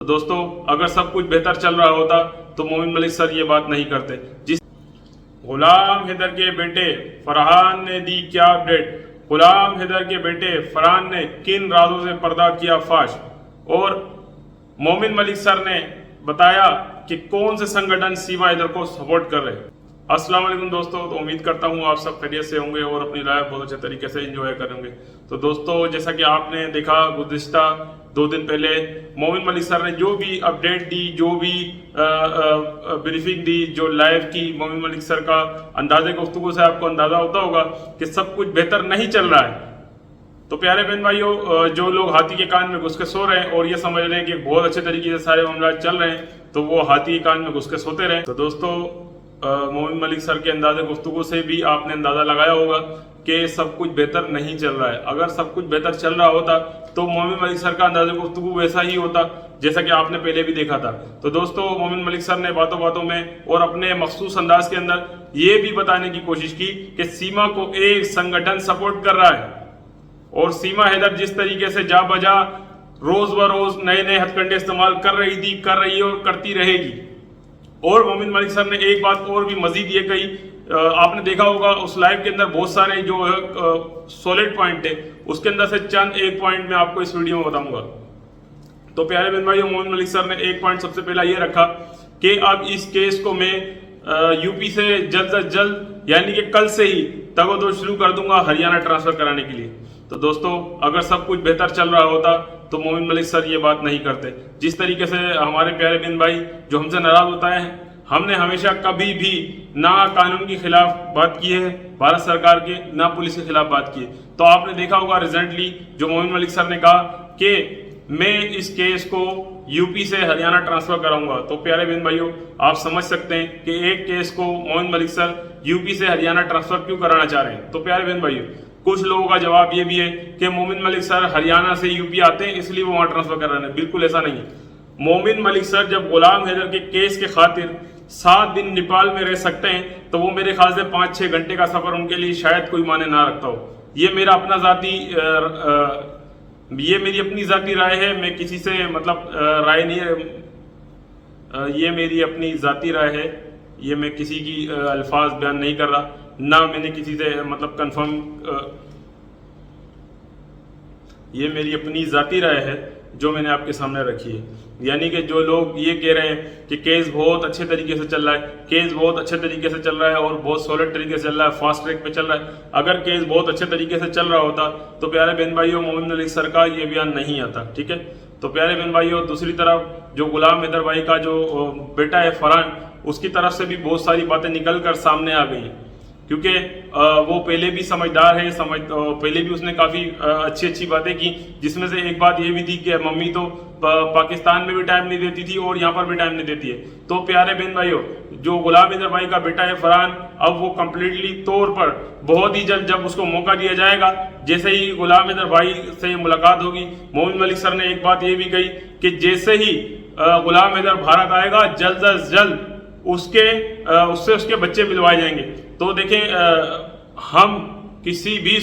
तो दोस्तों, अगर सब कुछ बेहतर चल रहा होता तो मोमिन मलिक सर ये बात नहीं करते। जिस गुलाम हैदर के बेटे फरहान ने दी क्या अपडेट। गुलाम हैदर के बेटे फरहान ने किन राजों से पर्दा किया फाश, और मोमिन मलिक सर ने बताया कि कौन से संगठन सीमा हैदर को सपोर्ट कर रहे हैं। अस्सलाम वालेकुम दोस्तों, तो उम्मीद करता हूँ आप सब खैरियत से होंगे और अपनी लाइफ बहुत अच्छे तरीके से एंजॉय करेंगे। तो दोस्तों, जैसा कि आपने देखा गुज़िश्ता 2 दिन पहले मोमिन मलिक सर ने जो भी अपडेट दी, जो भी ब्रीफिंग दी, जो लाइव की, मोमिन मलिक सर का अंदाजे गुफ्तगू से आपको अंदाजा होता होगा कि सब कुछ बेहतर नहीं चल रहा है। तो प्यारे बहन भाइयों, जो लोग हाथी के कान में घुस के सो रहे हैं और ये समझ रहे हैं कि बहुत अच्छे तरीके से सारे मामला चल रहे हैं, तो वो हाथी के कान में घुस के सोते रहे। तो दोस्तों, मोमिन मलिक सर के अंदाजे गुफ्तगू से भी आपने अंदाजा लगाया होगा कि सब कुछ बेहतर नहीं चल रहा है। अगर सब कुछ बेहतर चल रहा होता तो मोमिन मलिक सर का अंदाजा गुफ्तगू वैसा ही होता जैसा कि आपने पहले भी देखा था। तो दोस्तों, मोमिन मलिक सर ने बातों बातों में और अपने मखसूस अंदाज के अंदर ये भी बताने की कोशिश की कि सीमा को एक संगठन सपोर्ट कर रहा है, और सीमा हैदर जिस तरीके से जा बजा रोज ब रोज नए नए हथकंडे इस्तेमाल कर रही थी, कर रही है और करती रहेगी। और मोमिन मलिक सर ने एक बात और भी मजीद ये कही, आपने देखा होगा उस लाइव के अंदर बहुत सारे जो सॉलिड पॉइंट है, उसके अंदर से चंद एक पॉइंट मैं आपको इस वीडियो में बताऊंगा। तो प्यारे बहन भाइयों, मोमिन मलिक सर ने एक पॉइंट सबसे पहला ये रखा कि अब इस केस को मैं यूपी से जल्द से जल्द यानी कि कल से ही तगोदो शुरू कर दूंगा हरियाणा ट्रांसफर कराने के लिए। तो दोस्तों, अगर सब कुछ बेहतर चल रहा होता तो मोमिन मलिक सर ये बात नहीं करते। जिस तरीके से हमारे प्यारे बहन भाई जो हमसे नाराज होता है, हमने हमेशा कभी भी ना कानून के खिलाफ बात की है भारत सरकार के, ना पुलिस के खिलाफ बात की है। तो आपने देखा होगा रिसेंटली जो मोमिन मलिक सर ने कहा कि मैं इस केस को यूपी से हरियाणा ट्रांसफर कराऊंगा। तो प्यारे बहन भाइयों, आप समझ सकते हैं कि एक केस को मोमिन मलिक सर यूपी से हरियाणा ट्रांसफर क्यों कराना चाह रहे हैं। तो प्यारे बहन भाइयों, कुछ लोगों का जवाब ये भी है कि मोमिन मलिक सर हरियाणा से यूपी आते हैं इसलिए वो वहां ट्रांसफर कर रहे हैं। बिल्कुल ऐसा नहीं है। मोमिन मलिक सर जब गुलाम हैदर के केस के खातिर 7 दिन नेपाल में रह सकते हैं, तो वो मेरे ख्याल से 5-6 घंटे का सफर उनके लिए शायद कोई माने ना रखता हो। ये मेरा अपना ये मेरी अपनी जाती राय है। मैं किसी से मतलब राय नहीं है, ये मेरी अपनी जाती राय है। ये मैं किसी की अल्फाज बयान नहीं कर रहा, ना मैंने किसी से मतलब कंफर्म, ये मेरी अपनी जाती राय है जो मैंने आपके सामने रखी है। यानी कि जो लोग ये कह रहे हैं कि केस बहुत अच्छे तरीके से चल रहा है, केस बहुत अच्छे तरीके से चल रहा है और बहुत सॉलिड तरीके से चल रहा है, फास्ट ट्रैक पे चल रहा है, अगर केस बहुत अच्छे तरीके से चल रहा होता तो प्यारे बहन भाइयों मोमिन मलिक सर का ये बयान नहीं आता। ठीक है। तो प्यारे बहन भाइयों, दूसरी तरफ जो गुलाम हैदर भाई का जो बेटा है फरहान, उसकी तरफ से भी बहुत सारी बातें निकल कर सामने आ गई हैं, क्योंकि वो पहले भी समझदार है, पहले भी उसने काफ़ी अच्छी अच्छी बातें की, जिसमें से एक बात ये भी थी कि मम्मी तो पाकिस्तान में भी टाइम नहीं देती थी और यहाँ पर भी टाइम नहीं देती है। तो प्यारे बहन भाइयों, जो गुलाम हैदर भाई का बेटा है फरहान, अब वो कम्प्लीटली तौर पर बहुत ही जल्द जब उसको मौका दिया जाएगा, जैसे ही गुलाम हैदर भाई से मुलाकात होगी, मोमिन मलिक सर ने एक बात ये भी कही कि जैसे ही गुलाम हैदर भारत आएगा, जल्द अज जल्द उससे उसके बच्चे मिलवाए जाएंगे। तो देखें, हम किसी भी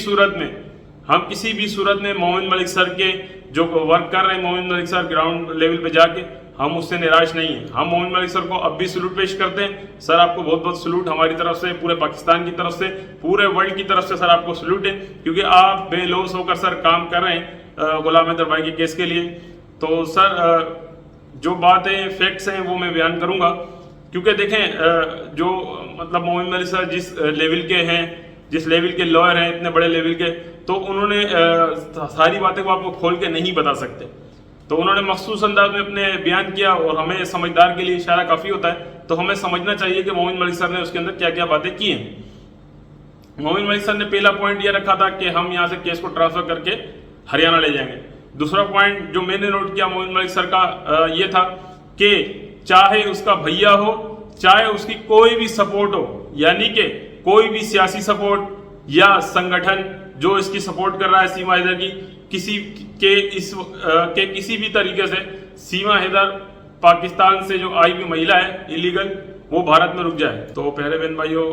सूरत में मोमिन मलिक सर के जो वर्क कर रहे हैं, मोमिन मलिक सर ग्राउंड लेवल पे जाके, हम उससे निराश नहीं हैं। हम मोमिन मलिक सर को अब भी सलूट पेश करते हैं। सर, आपको बहुत बहुत सलूट हमारी तरफ से, पूरे पाकिस्तान की तरफ से, पूरे वर्ल्ड की तरफ से सर आपको सलूट है, क्योंकि आप बेलौस होकर सर काम कर रहे हैं गुलाम हैदर भाई के केस के लिए। तो सर, जो बातें फैक्ट्स हैं वो मैं बयान करूँगा, क्योंकि देखें जो मतलब मोमिन मलिक सर जिस लेवल के हैं, जिस लेवल के लॉयर हैं, इतने बड़े लेवल के, तो उन्होंने सारी बातें को आपको खोल के नहीं बता सकते। तो उन्होंने मखसूस अंदाज में अपने बयान किया, और हमें समझदार के लिए इशारा काफ़ी होता है, तो हमें समझना चाहिए कि मोमिन मलिक सर ने उसके अंदर क्या क्या बातें की हैं। मोमिन मलिक सर ने पहला पॉइंट ये रखा था कि हम यहाँ से केस को ट्रांसफर करके हरियाणा ले जाएंगे। दूसरा पॉइंट जो मैंने नोट किया मोमिन मलिक सर का ये था कि चाहे उसका भैया हो, चाहे उसकी कोई भी सपोर्ट हो, यानी कि कोई भी सियासी सपोर्ट या संगठन जो इसकी सपोर्ट कर रहा है सीमा हैदर की, किसी भी तरीके से सीमा हैदर पाकिस्तान से जो आई हुई महिला है इलीगल, वो भारत में रुक जाए। तो प्यारे बहन भाइयों,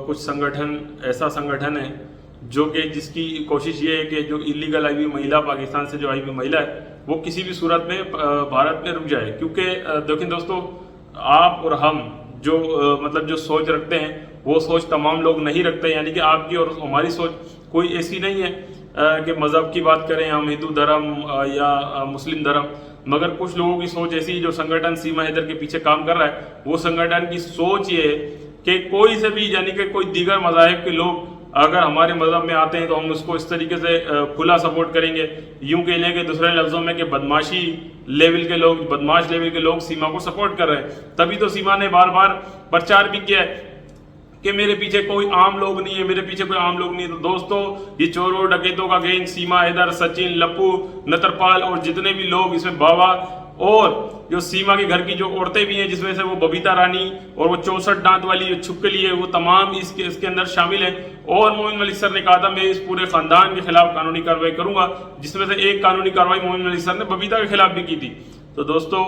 कुछ संगठन ऐसा संगठन है जो कि जिसकी कोशिश ये है कि जो इलीगल आई हुई महिला, पाकिस्तान से जो आई हुई महिला है, वो किसी भी सूरत में भारत में रुक जाए। क्योंकि देखें दोस्तों, आप और हम जो मतलब जो सोच रखते हैं वो सोच तमाम लोग नहीं रखते। यानी कि आपकी और हमारी सोच कोई ऐसी नहीं है कि मज़हब की बात करें हम, हिंदू धर्म या मुस्लिम धर्म, मगर कुछ लोगों की सोच ऐसी, जो संगठन सीमा हैदर के पीछे काम कर रहा है, वो संगठन की सोच ये है कि कोई से भी यानी कि कोई दीगर मज़ाहिब के लोग अगर हमारे मज़हब में आते हैं तो हम उसको इस तरीके से खुला सपोर्ट करेंगे। यूं कह लें कि दूसरे लफ्ज़ों में कि बदमाशी लेवल के लोग, बदमाश लेवल के लोग सीमा को सपोर्ट कर रहे हैं। तभी तो सीमा ने बार बार प्रचार भी किया है कि मेरे पीछे कोई आम लोग नहीं है, मेरे पीछे कोई आम लोग नहीं है। तो दोस्तों, ये चोरों डकैतों का गैंग सीमा हैदर, सचिन, लप्पू, नतरपाल और जितने भी लोग इसमें, बाबा, और जो सीमा के घर की जो औरतें भी हैं, जिसमें से वो बबीता रानी और वो 64 दांत वाली जो छुपकली है, वो तमाम इसके अंदर शामिल है। और मोमिन मलिक सर ने कहा था मैं इस पूरे खानदान के खिलाफ कानूनी कार्रवाई करूंगा, जिसमें से एक कानूनी कार्रवाई मोमिन मलिक सर ने बबीता के खिलाफ भी की थी। तो दोस्तों,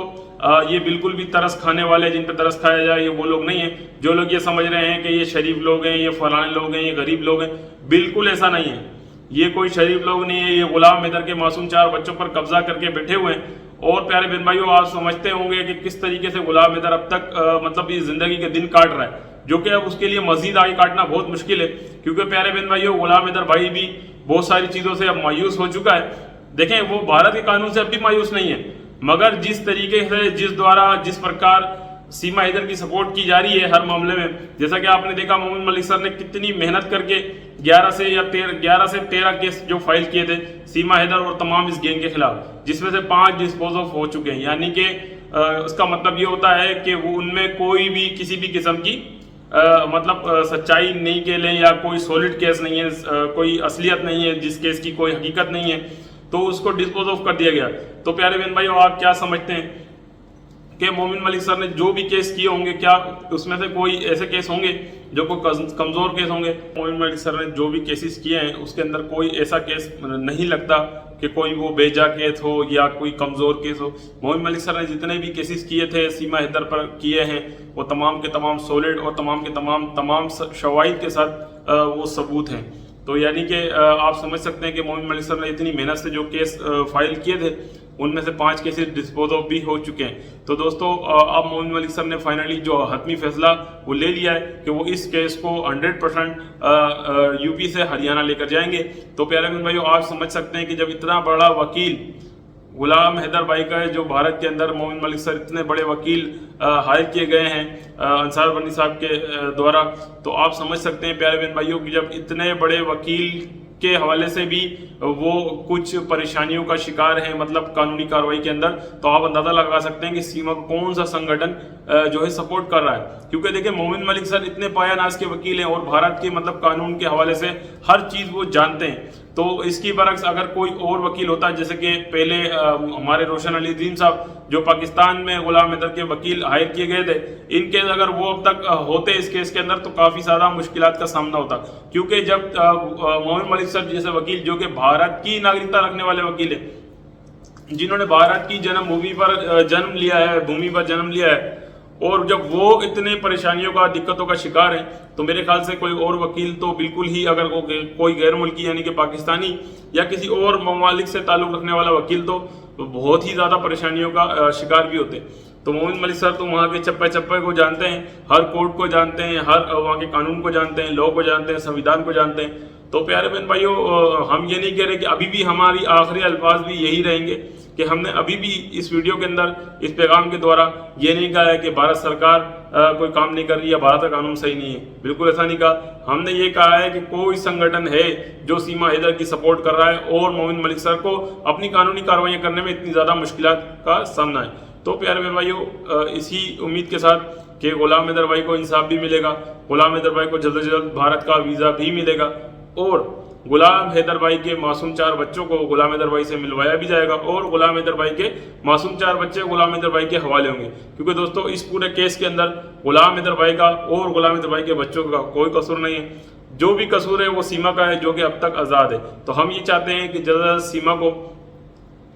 ये बिल्कुल भी तरस खाने वाले, जिन पे तरस खाया जाए, ये वो लोग नहीं है। जो लोग ये समझ रहे हैं कि ये शरीफ लोग हैं, ये फलाने लोग हैं, ये गरीब लोग हैं, बिल्कुल ऐसा नहीं है। ये कोई शरीफ लोग नहीं है। ये गुलाम हैदर के मासूम 4 बच्चों पर कब्जा करके बैठे हुए हैं। और प्यारे बहन भाइयों, आप समझते होंगे कि किस तरीके से गुलाम हैदर अब तक मतलब ये जिंदगी के दिन काट रहा है, जो कि अब उसके लिए मजीद आगे काटना बहुत मुश्किल है। क्योंकि प्यारे बहन भाइयों, गुलाम हैदर भाई भी बहुत सारी चीज़ों से अब मायूस हो चुका है। देखें, वो भारत के कानून से अब भी मायूस नहीं है, मगर जिस तरीके से, जिस प्रकार सीमा हैदर की सपोर्ट की जा रही है हर मामले में, जैसा कि आपने देखा मोमिन मलिक सर ने कितनी मेहनत करके 11 से 13 केस जो फाइल किए थे सीमा हैदर और तमाम इस गैंग के खिलाफ, जिसमें से 5 डिस्पोज ऑफ हो चुके हैं। यानी कि उसका मतलब ये होता है कि वो उनमें कोई भी किसी भी किस्म की मतलब सच्चाई नहीं कह लें या कोई सॉलिड केस नहीं है, कोई असलियत नहीं है, जिस केस की कोई हकीकत नहीं है, तो उसको डिस्पोज ऑफ कर दिया गया। तो प्यारे बहन भाइयों, आप क्या समझते हैं कि मोमिन मलिक सर ने जो भी केस किए होंगे, क्या उसमें से कोई ऐसे केस होंगे जो कोई कमज़ोर केस होंगे? मोमिन मलिक सर ने जो भी केसेस किए हैं उसके अंदर कोई ऐसा केस नहीं लगता कि कोई वो बेजा केस हो या कोई कमज़ोर केस हो। मोमिन मलिक सर ने जितने भी केसेस किए थे सीमा हैदर पर किए हैं, वो तमाम के तमाम सॉलिड और तमाम के तमाम शवाहिद के साथ वो सबूत हैं। तो यानी कि आप समझ सकते हैं कि मोमिन मलिक सर ने इतनी मेहनत से जो केस फाइल किए थे, उनमें से 5 केसेस डिस्पोज ऑफ भी हो चुके हैं। तो दोस्तों, अब मोमिन मलिक सर ने फाइनली जो हतमी फैसला वो ले लिया है कि वो इस केस को 100% यूपी से हरियाणा लेकर जाएंगे। तो प्यारे बहन भाइयों, आप समझ सकते हैं कि जब इतना बड़ा वकील गुलाम हैदर भाई का है, जो भारत के अंदर मोमिन मलिक सर इतने बड़े वकील हायर किए गए हैं अंसार बनी साहब के द्वारा, तो आप समझ सकते हैं प्यारे बहन भाइयों कि जब इतने बड़े वकील के हवाले से भी वो कुछ परेशानियों का शिकार है, मतलब कानूनी कार्रवाई के अंदर, तो आप अंदाजा लगा सकते हैं कि सीमा को कौन सा संगठन जो है सपोर्ट कर रहा है। क्योंकि देखिए, मोमिन मलिक सर इतने पायानाज के वकील हैं और भारत के मतलब कानून के हवाले से हर चीज़ वो जानते हैं। तो इसकी बरक्स अगर कोई और वकील होता, जैसे कि पहले हमारे रोशन अली दीन साहब जो पाकिस्तान में गुलाम हैदर के वकील हायर किए गए थे, इनके अगर वो अब तक होते इस केस के अंदर तो काफ़ी ज़्यादा मुश्किलात का सामना होता। क्योंकि जब मोमिन मलिक सर जैसे वकील, जो कि भारत की नागरिकता रखने वाले वकील हैं, जिन्होंने भारत की भूमि पर जन्म लिया है, और जब वो इतने परेशानियों का, दिक्कतों का शिकार है, तो मेरे ख्याल से कोई और वकील तो बिल्कुल ही, अगर कोई गैर मुल्की यानी कि पाकिस्तानी या किसी और ममालिक से ताल्लुक़ रखने वाला वकील तो बहुत ही ज़्यादा परेशानियों का शिकार भी होते। तो मोमिन मलिक सर तो वहाँ के चप्पे चप्पे को जानते हैं, हर कोर्ट को जानते हैं, हर वहाँ के कानून को जानते हैं, लॉ को जानते हैं, संविधान को जानते हैं। तो प्यारे बहन भाइयों, हम ये नहीं कह रहे कि अभी भी हमारी आखिरी अल्फाज भी यही रहेंगे कि हमने अभी भी इस वीडियो के अंदर, इस पैगाम के द्वारा ये नहीं कहा है कि भारत सरकार कोई काम नहीं कर रही है, भारत का कानून सही नहीं है। बिल्कुल ऐसा नहीं कहा। हमने ये कहा है कि कोई संगठन है जो सीमा हैदर की सपोर्ट कर रहा है और मोमिन मलिक सर को अपनी कानूनी कार्रवाइयाँ करने में इतनी ज़्यादा मुश्किलात का सामना है। तो प्यारे बहन भाइयों, इसी उम्मीद के साथ कि गुलाम हैदर भाई को इंसाफ भी मिलेगा, गुलाम हैदर भाई को जल्द से जल्द भारत का वीज़ा भी मिलेगा, और गुलाम हैदर भाई के मासूम 4 बच्चों को गुलाम हैदर भाई से मिलवाया भी जाएगा, और गुलाम हैदर भाई के मासूम 4 बच्चे गुलाम हैदर भाई के हवाले होंगे। क्योंकि दोस्तों, इस पूरे केस के अंदर गुलाम हैदर भाई का और गुलाम हैदर भाई के बच्चों का कोई कसूर नहीं है। जो भी कसूर है वो सीमा का है, जो कि अब तक आज़ाद है। तो हम ये चाहते हैं कि जल्द से जल्द सीमा को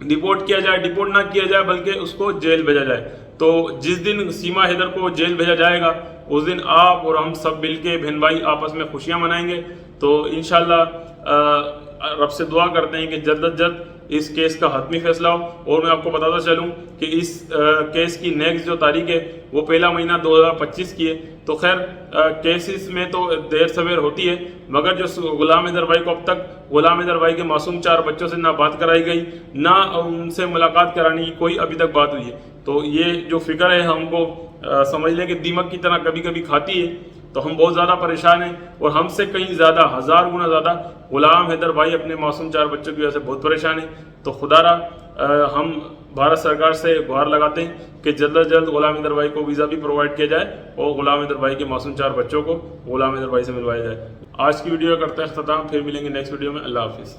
डिपोर्ट किया जाए, डिपोर्ट ना किया जाए बल्कि उसको जेल भेजा जाए। तो जिस दिन सीमा हैदर को जेल भेजा जाएगा, उस दिन आप और हम सब मिलके बहन भाई आपस में खुशियां मनाएंगे। तो इंशाल्लाह रब से दुआ करते हैं कि जल्द से जल्द इस केस का हतमी फैसला हो। और मैं आपको बताता चलूं कि इस केस की नेक्स्ट जो तारीख है वो 1 महीना 2025 की है। तो खैर केसेस में तो देर सवेर होती है, मगर जो गुलाम हैदर भाई को अब तक गुलाम हैदर भाई के मासूम 4 बच्चों से ना बात कराई गई, ना उनसे मुलाकात कराने की कोई अभी तक बात हुई है। तो ये जो फिक्र है हमको समझ लें कि दीमक की तरह कभी कभी खाती है। तो हम बहुत ज़्यादा परेशान हैं और हमसे कहीं ज़्यादा 1000 गुना ज़्यादा गुलाम हैदर भाई अपने मासूम 4 बच्चों की वजह से बहुत परेशान हैं। तो खुदारा हम भारत सरकार से गुहार लगाते हैं कि जल्द अज जल्द गुलाम हैदर भाई को वीज़ा भी प्रोवाइड किया जाए और गुलाम हैदर भाई के मासूम 4 बच्चों को गुलाम हैदर भाई से मिलवाया जाए। आज की वीडियो करते हैं अख्ताम, फिर मिलेंगे नेक्स्ट वीडियो में। अल्लाह हाफिज़।